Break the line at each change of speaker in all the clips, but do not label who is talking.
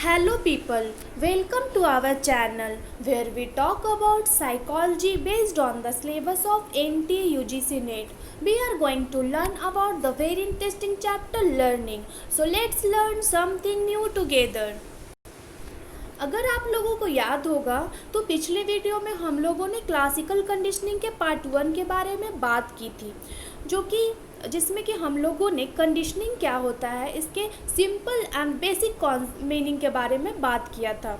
Hello people, welcome to our channel where we talk about psychology based on the syllabus of NTA UGC NET. We are going to learn about the very interesting chapter learning. So let's learn something new together. अगर आप लोगों को याद होगा तो पिछले video में हम लोगों ने क्लासिकल कंडीशनिंग के पार्ट 1 के बारे में बात की थी, जो कि जिसमें कि हम लोगों ने कंडीशनिंग क्या होता है इसके सिंपल एंड बेसिक मीनिंग के बारे में बात किया था।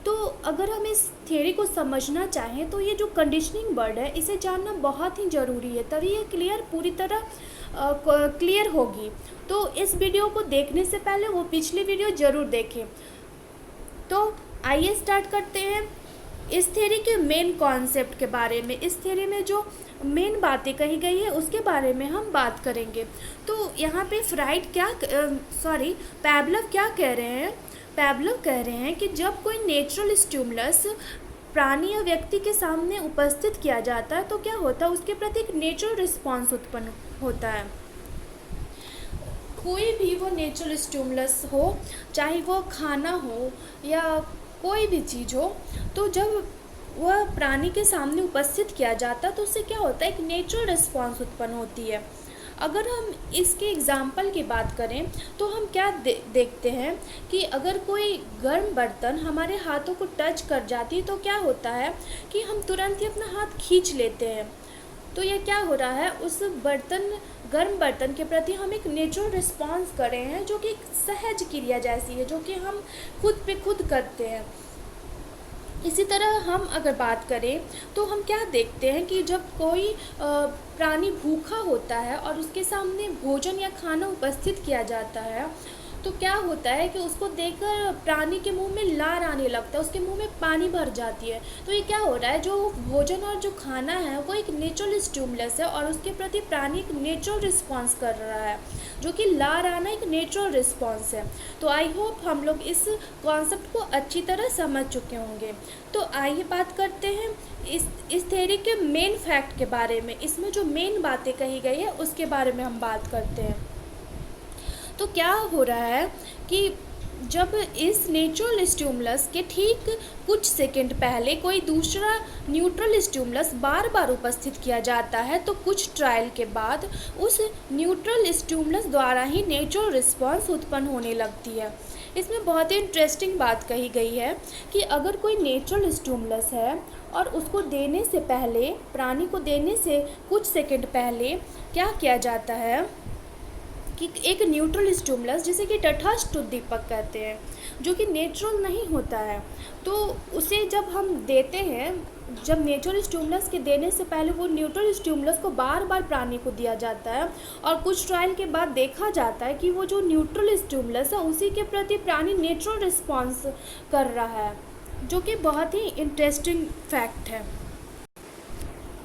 तो अगर हम इस थ्योरी को समझना चाहें तो ये जो कंडीशनिंग वर्ड है इसे जानना बहुत ही ज़रूरी है, तभी ये पूरी तरह क्लियर होगी। तो इस वीडियो को देखने से पहले वो पिछली वीडियो ज़रूर देखें। तो आइए स्टार्ट करते हैं इस थ्योरी के मेन कॉन्सेप्ट के बारे में। इस थ्योरी में जो मेन बातें कही गई है उसके बारे में हम बात करेंगे। तो यहाँ पे पैवलव क्या कह रहे हैं? पैवलव कह रहे हैं कि जब कोई नेचुरल स्टिमुलस प्राणी या व्यक्ति के सामने उपस्थित किया जाता है तो क्या होता है, उसके प्रति एक नेचुरल रिस्पॉन्स उत्पन्न होता है। कोई भी वो नेचुरल स्टिमुलस हो, चाहे वो खाना हो या कोई भी चीज़ हो, तो जब वह प्राणी के सामने उपस्थित किया जाता है तो उससे क्या होता है, एक नेचुरल रिस्पॉन्स उत्पन्न होती है। अगर हम इसके एग्जाम्पल की बात करें तो हम क्या देखते हैं कि अगर कोई गर्म बर्तन हमारे हाथों को टच कर जाती है तो क्या होता है कि हम तुरंत ही अपना हाथ खींच लेते हैं। तो ये क्या हो रहा है, उस गर्म बर्तन के प्रति हम एक नेचुरल रिस्पॉन्स कर रहे हैं, जो कि एक सहज क्रिया जैसी है, जो कि हम खुद पे खुद करते हैं। इसी तरह हम अगर बात करें तो हम क्या देखते हैं कि जब कोई प्राणी भूखा होता है और उसके सामने भोजन या खाना उपस्थित किया जाता है तो क्या होता है कि उसको देखकर प्राणी के मुंह में लार आने लगता है, उसके मुंह में पानी भर जाती है। तो ये क्या हो रहा है, जो भोजन और जो खाना है वो एक नेचुरल स्टिमुलस है और उसके प्रति प्राणी एक नेचुरल रिस्पॉन्स कर रहा है, जो कि लार आना एक नेचुरल रिस्पॉन्स है। तो आई होप हम लोग इस कॉन्सेप्ट को अच्छी तरह समझ चुके होंगे। तो आइए बात करते हैं इस थ्योरी के मेन फैक्ट के बारे में। इसमें जो मेन बातें कही गई है उसके बारे में हम बात करते हैं। तो क्या हो रहा है कि जब इस नेचुरल स्टिमुलस के ठीक कुछ सेकंड पहले कोई दूसरा न्यूट्रल स्टिमुलस बार बार उपस्थित किया जाता है तो कुछ ट्रायल के बाद उस न्यूट्रल स्टिमुलस द्वारा ही नेचुरल रिस्पॉन्स उत्पन्न होने लगती है। इसमें बहुत ही इंटरेस्टिंग बात कही गई है कि अगर कोई नेचुरल स्टिमुलस है और उसको देने से पहले, प्राणी को देने से कुछ सेकंड पहले क्या किया जाता है कि एक न्यूट्रल स्टिमुलस, जिसे कि तटस्थ उद्दीपक कहते हैं, जो कि नेचुरल नहीं होता है, तो उसे जब हम देते हैं, जब नेचुरल स्टिमुलस के देने से पहले वो न्यूट्रल स्टिमुलस को बार बार प्राणी को दिया जाता है और कुछ ट्रायल के बाद देखा जाता है कि वो जो न्यूट्रल स्टिमुलस है उसी के प्रति प्राणी नेचुरल रिस्पॉन्स कर रहा है, जो कि बहुत ही इंटरेस्टिंग फैक्ट है।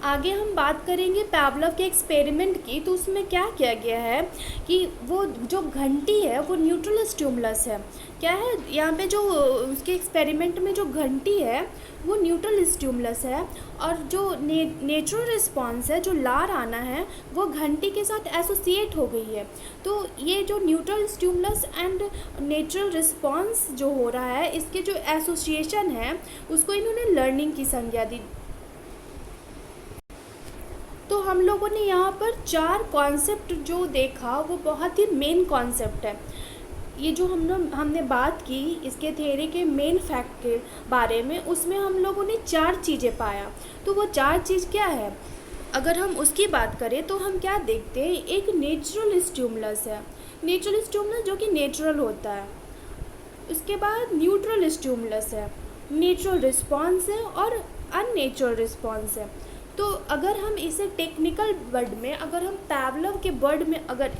आगे हम बात करेंगे पैवलव के एक्सपेरिमेंट की। तो उसमें क्या किया गया है कि वो जो घंटी है वो न्यूट्रल स्टिमुलस है। क्या है यहाँ पे, जो उसके एक्सपेरिमेंट में जो घंटी है वो न्यूट्रल स्टिमुलस है और जो नेचुरल रिस्पॉन्स है, जो लार आना है, वो घंटी के साथ एसोसिएट हो गई है। तो ये जो neutral stimulus and natural response जो हो रहा है, इसके जो एसोसिएशन है उसको इन्होंने लर्निंग की संज्ञा दी। तो हम लोगों ने यहाँ पर 4 कॉन्सेप्ट जो देखा वो बहुत ही मेन कॉन्सेप्ट है। ये जो हमने बात की इसके थ्योरी के मेन फैक्ट के बारे में, उसमें हम लोगों ने 4 चीज़ें पाया। तो वो 4 चीज़ क्या है, अगर हम उसकी बात करें तो हम क्या देखते हैं, एक नेचुरल स्टिमुलस है, नेचुरल स्टिमुलस जो कि नेचुरल होता है। उसके बाद न्यूट्रल स्टिमुलस है, नेचुरल रिस्पॉन्स है और अननेचुरल रिस्पॉन्स है। तो अगर हम इसे टेक्निकल वर्ड में, अगर हम पैवलव के वर्ड में अगर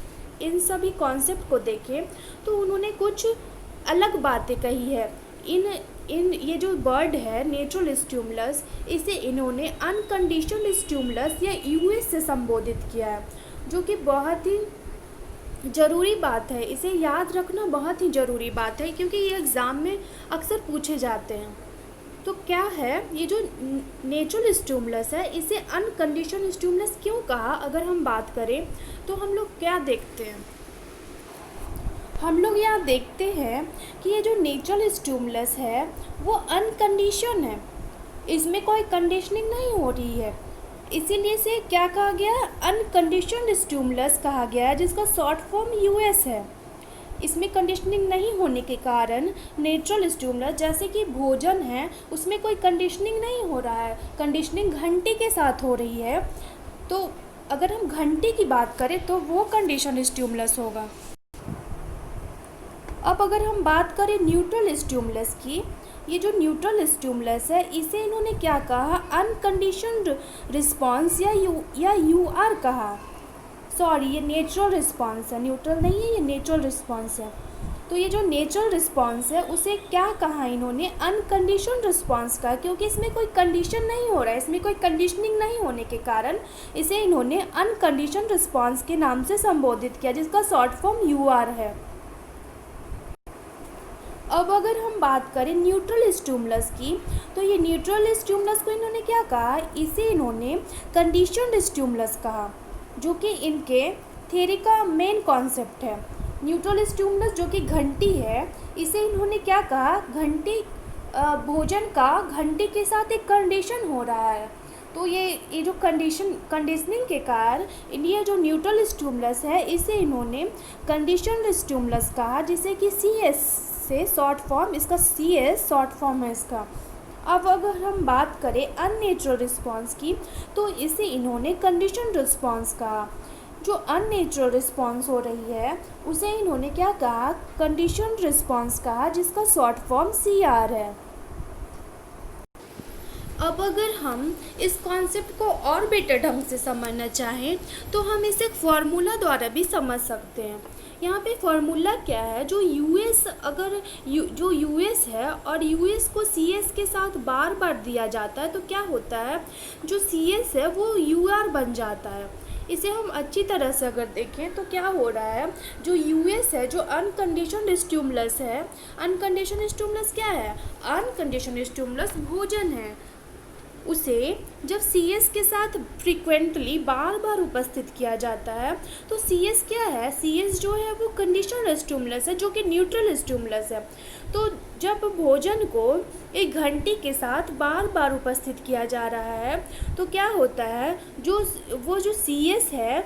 इन सभी कॉन्सेप्ट को देखें तो उन्होंने कुछ अलग बातें कही है। इन ये जो वर्ड है नेचुरल स्टिमुलस, इसे इन्होंने अनकंडीशनल स्टिमुलस या यूएस से संबोधित किया है, जो कि बहुत ही ज़रूरी बात है। इसे याद रखना बहुत ही ज़रूरी बात है क्योंकि ये एग्ज़ाम में अक्सर पूछे जाते हैं। तो क्या है, ये जो नेचुरल स्टिमुलस है इसे अनकंडीशनल स्टिमुलस क्यों कहा, अगर हम बात करें तो हम लोग क्या देखते हैं, हम लोग यहाँ देखते हैं कि ये जो नेचुरल स्टिमुलस है वो अनकंडीशन है, इसमें कोई कंडीशनिंग नहीं हो रही है, इसीलिए इसे क्या कहा गया, अनकंडीशनड स्टिमुलस कहा गया है, जिसका शॉर्ट फॉर्म यूएस है। इसमें कंडीशनिंग नहीं होने के कारण नेचुरल स्टिमुलस जैसे कि भोजन है उसमें कोई कंडीशनिंग नहीं हो रहा है, कंडीशनिंग घंटी के साथ हो रही है। तो अगर हम घंटी की बात करें तो वो कंडीशन स्टिमुलस होगा। अब अगर हम बात करें न्यूट्रल स्टिमुलस की, ये जो न्यूट्रल स्टिमुलस है इसे इन्होंने क्या कहा, अनकंडीशनड रिस्पॉन्स या यूआर कहा। सॉरी, ये नेचुरल रिस्पॉन्स है, न्यूट्रल नहीं है, ये नेचुरल रिस्पॉन्स है। तो ये जो नेचुरल रिस्पॉन्स है उसे क्या कहा इन्होंने, अनकंडीशनड रिस्पॉन्स का, क्योंकि इसमें कोई कंडीशन नहीं हो रहा है, इसमें कोई कंडीशनिंग नहीं होने के कारण इसे इन्होंने अनकंडीशनड रिस्पॉन्स के नाम से संबोधित किया, जिसका शॉर्ट फॉर्म यूआर है। अब अगर हम बात करें न्यूट्रल स्टिमुलस की, तो ये न्यूट्रल स्टिमुलस को इन्होंने क्या कहा, इसे इन्होंने कंडीशनड स्टिमुलस कहा, जो कि इनके थ्योरी का मेन कॉन्सेप्ट है। न्यूट्रल स्टिमुलस जो कि घंटी है, इसे इन्होंने क्या कहा, घंटी भोजन का घंटी के साथ एक कंडीशन हो रहा है। तो ये जो कंडीशनिंग के कारण ये जो न्यूट्रल स्टिमुलस है इसे इन्होंने कंडीशनड स्टिमुलस कहा, जिसे कि CS से शॉर्ट फॉर्म, इसका CS शॉर्ट फॉर्म है इसका। अब अगर हम बात करें अननेचुरल रिस्पॉन्स की, तो इसे इन्होंने कंडीशनड रिस्पॉन्स कहा। जो अननेचुरल रिस्पॉन्स हो रही है उसे इन्होंने क्या कहा, कंडीशनड रिस्पॉन्स कहा, जिसका शॉर्ट फॉर्म CR है। अब अगर हम इस कॉन्सेप्ट को और बेटर ढंग से समझना चाहें तो हम इसे एक फार्मूला द्वारा भी समझ सकते हैं। यहाँ पे फार्मूला क्या है, जो यूएस जो यूएस है और यूएस को CS के साथ बार बार दिया जाता है तो क्या होता है, जो CS है वो UR बन जाता है। इसे हम अच्छी तरह से अगर देखें तो क्या हो रहा है, जो US है, जो अनकंडीशनड स्टिमुलस है, अनकंडीशनड स्टिमुलस क्या है, अनकंडीशनड स्टिमुलस भोजन है, उसे जब CS के साथ फ्रीक्वेंटली बार बार उपस्थित किया जाता है तो CS क्या है, CS जो है वो कंडीशनड स्टिमुलस है, जो कि न्यूट्रल स्टिमुलस है। तो जब भोजन को एक घंटी के साथ बार बार उपस्थित किया जा रहा है तो क्या होता है, वो जो CS है,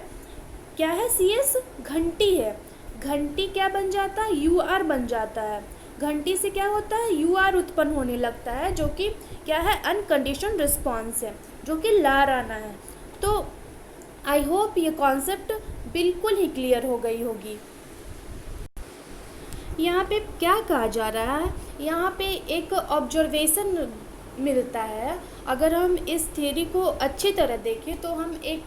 क्या है, CS घंटी है, घंटी क्या बन जाता है, UR बन जाता है। घंटी से क्या होता है, UR उत्पन्न होने लगता है, जो कि क्या है, अनकंडीशनड रिस्पॉन्स है, जो कि लाराना है। तो आई होप ये कॉन्सेप्ट बिल्कुल ही क्लियर हो गई होगी। यहाँ पे क्या कहा जा रहा है, यहाँ पे एक ऑब्जर्वेशन मिलता है। अगर हम इस थ्योरी को अच्छी तरह देखें तो हम एक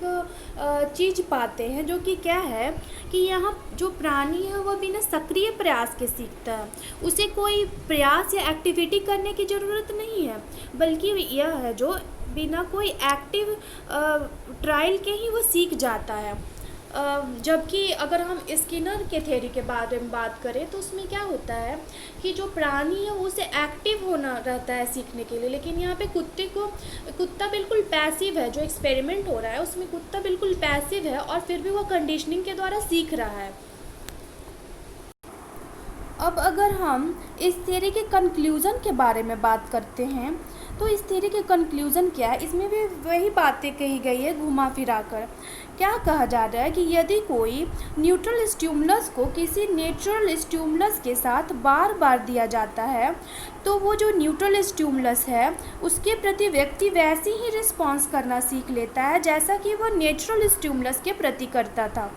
चीज़ पाते हैं, जो कि क्या है कि यहाँ जो प्राणी है वह बिना सक्रिय प्रयास के सीखता है, उसे कोई प्रयास या एक्टिविटी करने की ज़रूरत नहीं है, बल्कि यह है जो बिना कोई एक्टिव ट्रायल के ही वो सीख जाता है। जबकि अगर हम स्किनर के थ्योरी के बारे में बात करें तो उसमें क्या होता है कि जो प्राणी है उसे एक्टिव होना रहता है सीखने के लिए, लेकिन यहाँ पे कुत्ता बिल्कुल पैसिव है। जो एक्सपेरिमेंट हो रहा है उसमें कुत्ता बिल्कुल पैसिव है और फिर भी वो कंडीशनिंग के द्वारा सीख रहा है। अब अगर हम इस थ्योरी के कंक्लूज़न के बारे में बात करते हैं तो इस थ्योरी के कंक्लूज़न क्या है, इसमें भी वही बातें कही गई है घुमा फिरा कर। क्या कहा जा रहा है कि यदि कोई न्यूट्रल स्टिमुलस को किसी नेचुरल स्टिमुलस के साथ बार बार दिया जाता है तो वो जो न्यूट्रल स्टिमुलस है उसके प्रति व्यक्ति वैसे ही रिस्पॉन्स करना सीख लेता है जैसा कि वो नेचुरल स्टिमुलस के प्रति करता था।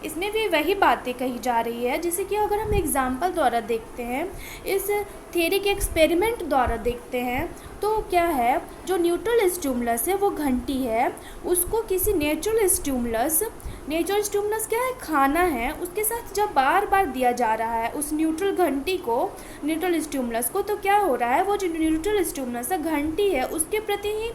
इसमें भी वही बातें कही जा रही है, जैसे कि अगर हम एग्जाम्पल द्वारा देखते हैं, इस थ्योरी के एक्सपेरिमेंट द्वारा देखते हैं तो क्या है, जो न्यूट्रल स्टिमुलस है वो घंटी है, उसको किसी नेचुरल स्टिमुलस क्या है, खाना है, उसके साथ जब बार बार दिया जा रहा है उस न्यूट्रल घंटी को, न्यूट्रल स्टिमुलस को, तो क्या हो रहा है, वो जो न्यूट्रल स्टिमुलस है घंटी है उसके प्रति ही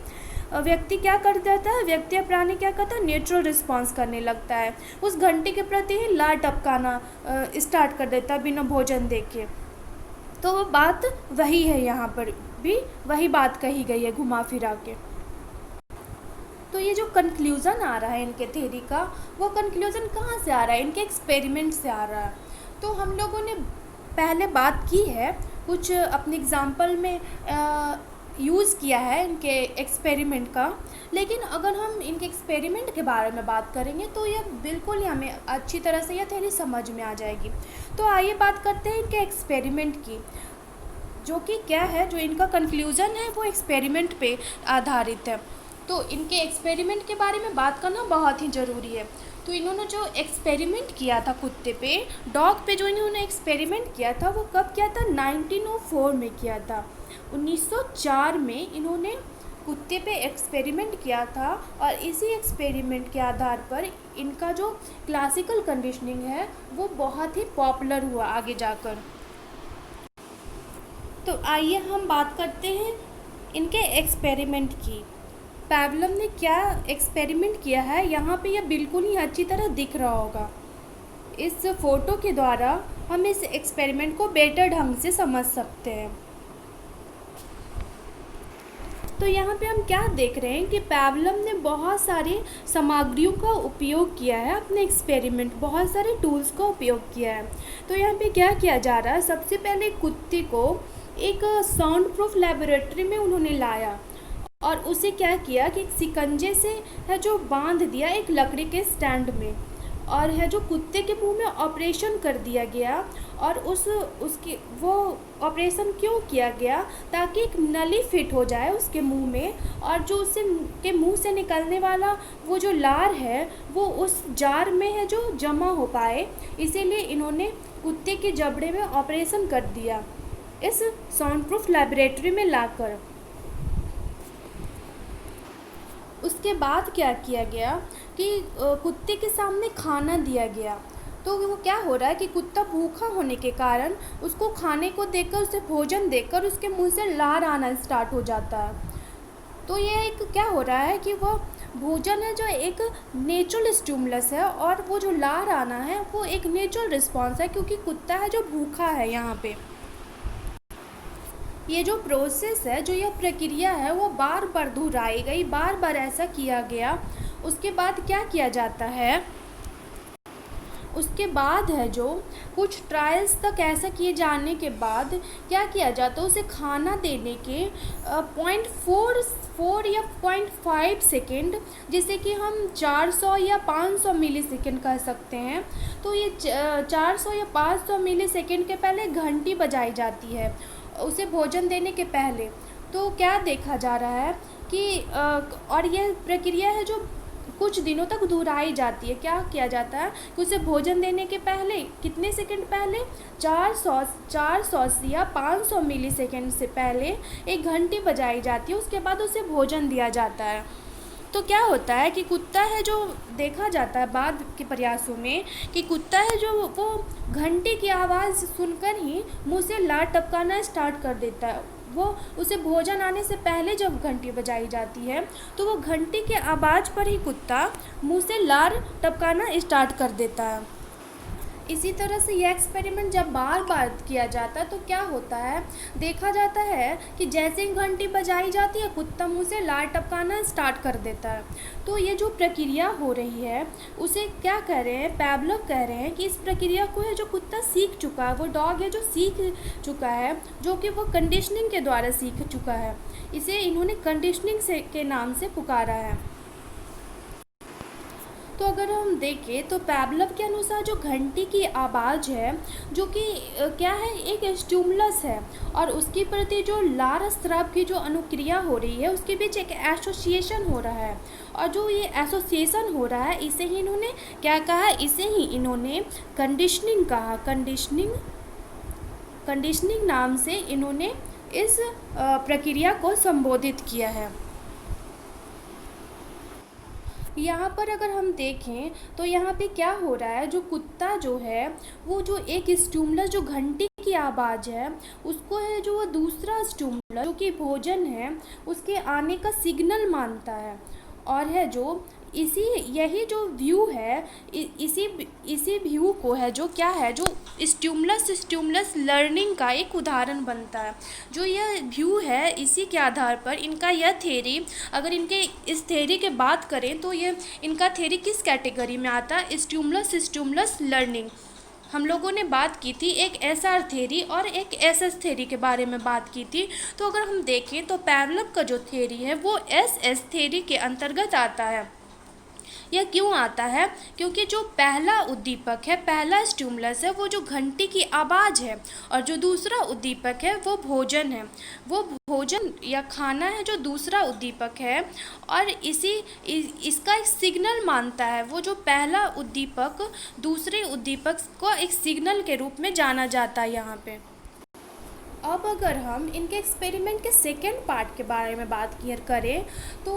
व्यक्ति क्या कर देता है, व्यक्ति या प्राणी क्या करता है, नेचुरल रिस्पॉन्स करने लगता है, उस घंटी के प्रति ही लार टपकाना स्टार्ट कर देता है बिना भोजन देखे। तो वो बात वही है, यहाँ पर भी वही बात कही गई है घुमा फिरा के। तो ये जो कंक्लूज़न आ रहा है इनके थ्योरी का, वो कंक्लूज़न कहाँ से आ रहा है, इनके एक्सपेरिमेंट से आ रहा है। तो हम लोगों ने पहले बात की है, कुछ अपने एग्ज़ाम्पल में यूज़ किया है इनके एक्सपेरिमेंट का। लेकिन अगर हम इनके एक्सपेरिमेंट के बारे में बात करेंगे तो यह बिल्कुल ही हमें अच्छी तरह से यह थ्योरी समझ में आ जाएगी। तो आइए बात करते हैं इनके एक्सपेरिमेंट की, जो कि क्या है, जो इनका कंक्लूज़न है वो एक्सपेरिमेंट पे आधारित है। तो इनके एक्सपेरिमेंट के बारे में बात करना बहुत ही ज़रूरी है। तो इन्होंने जो एक्सपेरिमेंट किया था कुत्ते पे, डॉग पे जो इन्होंने एक्सपेरिमेंट किया था वो कब किया था, 1904 में किया था। 1904 में इन्होंने कुत्ते पे एक्सपेरिमेंट किया था और इसी एक्सपेरिमेंट के आधार पर इनका जो क्लासिकल कंडीशनिंग है वो बहुत ही पॉपुलर हुआ आगे जाकर। तो आइए हम बात करते हैं इनके एक्सपेरिमेंट की। पैवलव ने क्या एक्सपेरिमेंट किया है, यहाँ पे यह बिल्कुल ही अच्छी तरह दिख रहा होगा। इस फोटो के द्वारा हम इस एक्सपेरिमेंट को बेटर ढंग से समझ सकते हैं। तो यहाँ पे हम क्या देख रहे हैं कि पैवलव ने बहुत सारी सामग्रियों का उपयोग किया है अपने एक्सपेरिमेंट, बहुत सारे टूल्स का उपयोग किया है। तो यहाँ पे क्या किया जा रहा है, सबसे पहले कुत्ते को एक साउंड प्रूफ लेबोरेटरी में उन्होंने लाया और उसे क्या किया कि एक शिकंजे से है जो बांध दिया एक लकड़ी के स्टैंड में, और है जो कुत्ते के मुंह में ऑपरेशन कर दिया गया। और उसकी वो ऑपरेशन क्यों किया गया, ताकि एक नली फिट हो जाए उसके मुंह में, और जो उससे के मुंह से निकलने वाला वो जो लार है वो उस जार में है जो जमा हो पाए। इसीलिए इन्होंने कुत्ते के जबड़े में ऑपरेशन कर दिया इस साउंड प्रूफ लेबोरेटरी में लाकर। उसके बाद क्या किया गया कि कुत्ते के सामने खाना दिया गया। तो वो क्या हो रहा है कि कुत्ता भूखा होने के कारण उसको खाने को देकर, उसे भोजन देकर उसके मुंह से लार आना स्टार्ट हो जाता है। तो ये एक क्या हो रहा है कि वो भोजन है जो एक नेचुरल स्टिमुलस है, और वो जो लार आना है वो एक नेचुरल रिस्पॉन्स है, क्योंकि कुत्ता है जो भूखा है। यहाँ पे ये जो प्रोसेस है, जो यह प्रक्रिया है, वो बार बार दोहराई गई, बार बार ऐसा किया गया। उसके बाद क्या किया जाता है, उसके बाद है जो कुछ ट्रायल्स तक ऐसा किए जाने के बाद क्या किया जाता है, उसे खाना देने के 0.44 या 0.5 सेकेंड, जिसे कि हम 400 या 500 मिली सेकेंड कह सकते हैं। तो ये 400 या 500 मिली सेकेंड के पहले घंटी बजाई जाती है उसे भोजन देने के पहले। तो क्या देखा जा रहा है कि और यह प्रक्रिया है जो कुछ दिनों तक दोहराई जाती है। क्या किया जाता है कि उसे भोजन देने के पहले कितने सेकंड पहले, 400 या 500 मिली सेकेंड से पहले एक घंटी बजाई जाती है, उसके बाद उसे भोजन दिया जाता है। तो क्या होता है कि कुत्ता है जो देखा जाता है बाद के प्रयासों में कि कुत्ता है जो वो घंटी की आवाज़ सुनकर ही मुंह से लार टपकाना स्टार्ट कर देता है। वो उसे भोजन आने से पहले जब घंटी बजाई जाती है तो वो घंटी के आवाज़ पर ही कुत्ता मुंह से लार टपकाना स्टार्ट कर देता है। इसी तरह से यह एक्सपेरिमेंट जब बार बार किया जाता है तो क्या होता है, देखा जाता है कि जैसे ही घंटी बजाई जाती है कुत्ता मुंह से लार टपकाना स्टार्ट कर देता है। तो ये जो प्रक्रिया हो रही है उसे क्या कह रहे हैं, पैवलव कह रहे हैं कि इस प्रक्रिया को है जो कुत्ता सीख चुका है, वो डॉग है जो सीख चुका है, जो कि वो कंडीशनिंग के द्वारा सीख चुका है, इसे इन्होंने कंडीशनिंग से के नाम से पुकारा है। तो अगर हम देखें तो पैवलव के अनुसार जो घंटी की आवाज़ है जो कि क्या है, एक स्टिमुलस है, और उसके प्रति जो लार स्राव की जो अनुक्रिया हो रही है उसके बीच एक एसोसिएशन हो रहा है। और जो ये एसोसिएशन हो रहा है इसे ही इन्होंने क्या कहा, इसे ही इन्होंने कंडीशनिंग कहा। कंडीशनिंग नाम से इन्होंने इस प्रक्रिया को संबोधित किया है। यहाँ पर अगर हम देखें तो यहाँ पे क्या हो रहा है, जो कुत्ता जो है वो जो एक स्टिमुलस जो घंटी की आवाज़ है उसको है जो वो दूसरा स्टिमुलस जो कि भोजन है उसके आने का सिग्नल मानता है। और है जो यही जो व्यू है इसी व्यू को है जो क्या है, जो स्टिमुलस लर्निंग का एक उदाहरण बनता है। जो यह व्यू है इसी के आधार पर इनका यह थ्योरी, अगर इनके इस थ्योरी के बात करें तो ये इनका थ्योरी किस कैटेगरी में आता है, स्टिमुलस लर्निंग। हम लोगों ने बात की थी एक एसआर थ्योरी और एक एसएस थ्योरी के बारे में बात की थी। तो अगर हम देखें तो पेवलव का जो थ्योरी है वो एसएस थ्योरी के अंतर्गत आता है। यह क्यों आता है? क्योंकि जो पहला उद्दीपक है, पहला स्टिमुलस है, वो जो घंटी की आवाज़ है, और जो दूसरा उद्दीपक है वो भोजन है। वो भोजन या खाना है जो दूसरा उद्दीपक है, और इसका एक सिग्नल मानता है। वो जो पहला उद्दीपक दूसरे उद्दीपक को एक सिग्नल के रूप में जाना जाता है यहाँ पे। अब अगर हम इनके एक्सपेरिमेंट के सेकेंड पार्ट के बारे में बात करें तो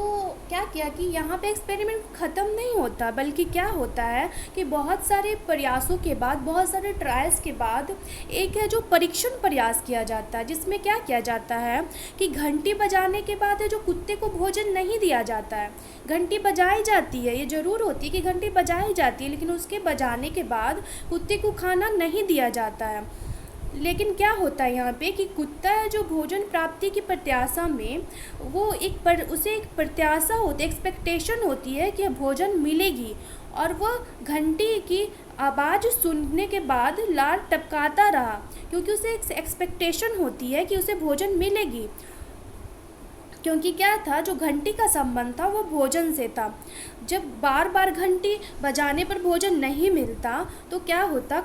क्या किया कि यहाँ पे एक्सपेरिमेंट ख़त्म नहीं होता, बल्कि क्या होता है कि बहुत सारे प्रयासों के बाद, बहुत सारे ट्रायल्स के बाद एक है जो परीक्षण प्रयास किया जाता है, जिसमें क्या किया जाता है कि घंटी बजाने के बाद है जो कुत्ते को भोजन नहीं दिया जाता है। घंटी बजाई जाती है, ये ज़रूर होती है कि घंटी बजाई जाती है, लेकिन उसके बजाने के बाद कुत्ते को खाना नहीं दिया जाता है। लेकिन क्या होता है यहाँ पे कि कुत्ता है जो भोजन प्राप्ति की प्रत्याशा में, वो उसे एक प्रत्याशा होती है, एक्सपेक्टेशन होती है कि भोजन मिलेगी, और वह घंटी की आवाज़ सुनने के बाद लार टपकाता रहा, क्योंकि उसे एक एक्सपेक्टेशन होती है कि उसे भोजन मिलेगी। क्योंकि क्या था, जो घंटी का संबंध था वो भोजन से था। जब बार बार घंटी बजाने पर भोजन नहीं मिलता तो क्या होता,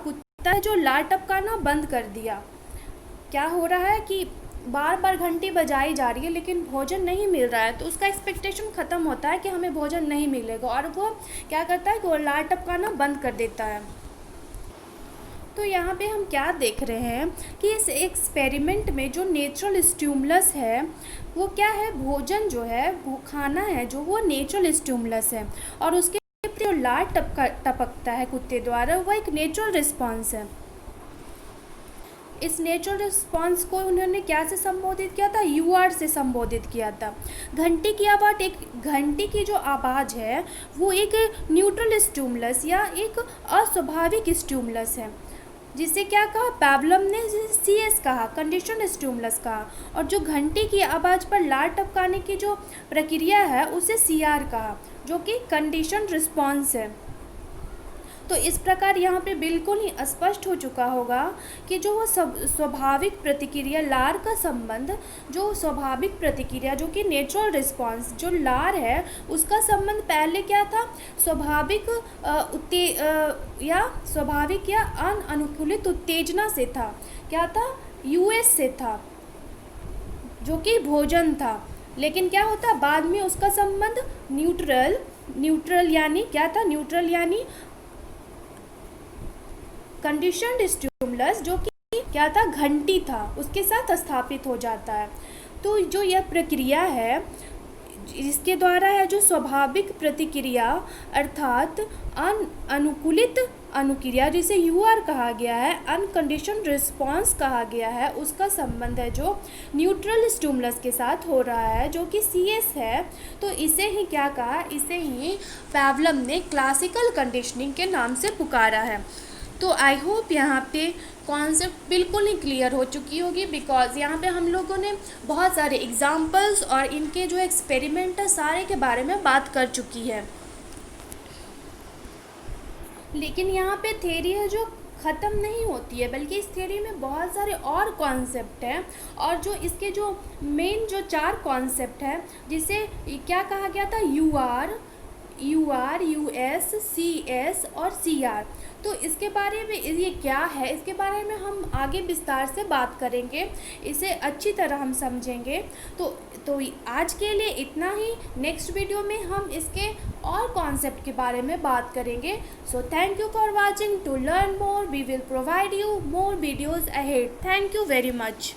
जो लार टपकाना बंद कर दिया। क्या हो रहा है कि बार बार घंटी बजाई जा रही है लेकिन भोजन नहीं मिल रहा है, तो उसका एक्सपेक्टेशन ख़त्म होता है कि हमें भोजन नहीं मिलेगा, और वो क्या करता है कि वो लार टपकाना बंद कर देता है। तो यहाँ पे हम क्या देख रहे हैं कि इस एक्सपेरिमेंट में जो नेचुरल स्टिमुलस है वो क्या है, भोजन जो है, वो खाना है जो, वो नेचुरल स्टिमुलस है, और उसके जो लार टपकता है कुत्ते द्वारा वो एक नेचुरल रिस्पॉन्स है। इस नेचुरल रिस्पॉन्स को उन्होंने क्या से संबोधित किया था, यूआर से संबोधित किया था। घंटी की आवाज़, घंटी की जो आवाज़ है वो एक न्यूट्रल स्टिमुलस या एक अस्वाभाविक स्टिमुलस है, जिसे क्या कहा, पेवलव ने सीएस कहा, कंडीशन स्टिमुलस कहा, और जो घंटी की आवाज़ पर लार टपकाने की जो प्रक्रिया है उसे सीआर कहा, जो कि कंडीशन रिस्पॉन्स है। तो इस प्रकार यहाँ पे बिल्कुल ही स्पष्ट हो चुका होगा कि जो वो स्वाभाविक प्रतिक्रिया, लार का संबंध, जो स्वाभाविक प्रतिक्रिया जो कि नेचुरल रिस्पॉन्स, जो लार है उसका संबंध पहले क्या था, स्वाभाविक या अनअनुकूलित उत्तेजना से था। क्या था, यूएस से था, जो कि भोजन था। लेकिन क्या होता, बाद में उसका संबंध न्यूट्रल यानी क्या था, न्यूट्रल यानी कंडीशनड स्टिमुलस, जो कि क्या था, घंटी था, उसके साथ स्थापित हो जाता है। तो जो यह प्रक्रिया है इसके द्वारा है जो स्वाभाविक प्रतिक्रिया अर्थात अनुकूलित अनुक्रिया, जिसे यूआर कहा गया है, अनकंडीशन रिस्पॉन्स कहा गया है, उसका संबंध है जो न्यूट्रल स्टिमुलस के साथ हो रहा है, जो कि सीएस है। तो इसे ही क्या कहा, इसे ही पेवलव ने क्लासिकल कंडीशनिंग के नाम से पुकारा है। तो आई होप यहाँ पे कॉन्सेप्ट बिल्कुल ही क्लियर हो चुकी होगी, बिकॉज यहाँ पे हम लोगों ने बहुत सारे एग्जाम्पल्स और इनके जो एक्सपेरिमेंट है सारे के बारे में बात कर चुकी है। लेकिन यहाँ पे थ्योरी है जो ख़त्म नहीं होती है, बल्कि इस थ्योरी में बहुत सारे और कॉन्सेप्ट हैं, और जो इसके जो मेन जो 4 कॉन्सेप्ट हैं, जिसे क्या कहा गया था, यूआर, यूएस, सीएस और सीआर। तो इसके बारे में ये क्या है, इसके बारे में हम आगे विस्तार से बात करेंगे, इसे अच्छी तरह हम समझेंगे। तो आज के लिए इतना ही। नेक्स्ट वीडियो में हम इसके और कॉन्सेप्ट के बारे में बात करेंगे। So thank you for watching. To learn more we will provide you more videos ahead. Thank you very much.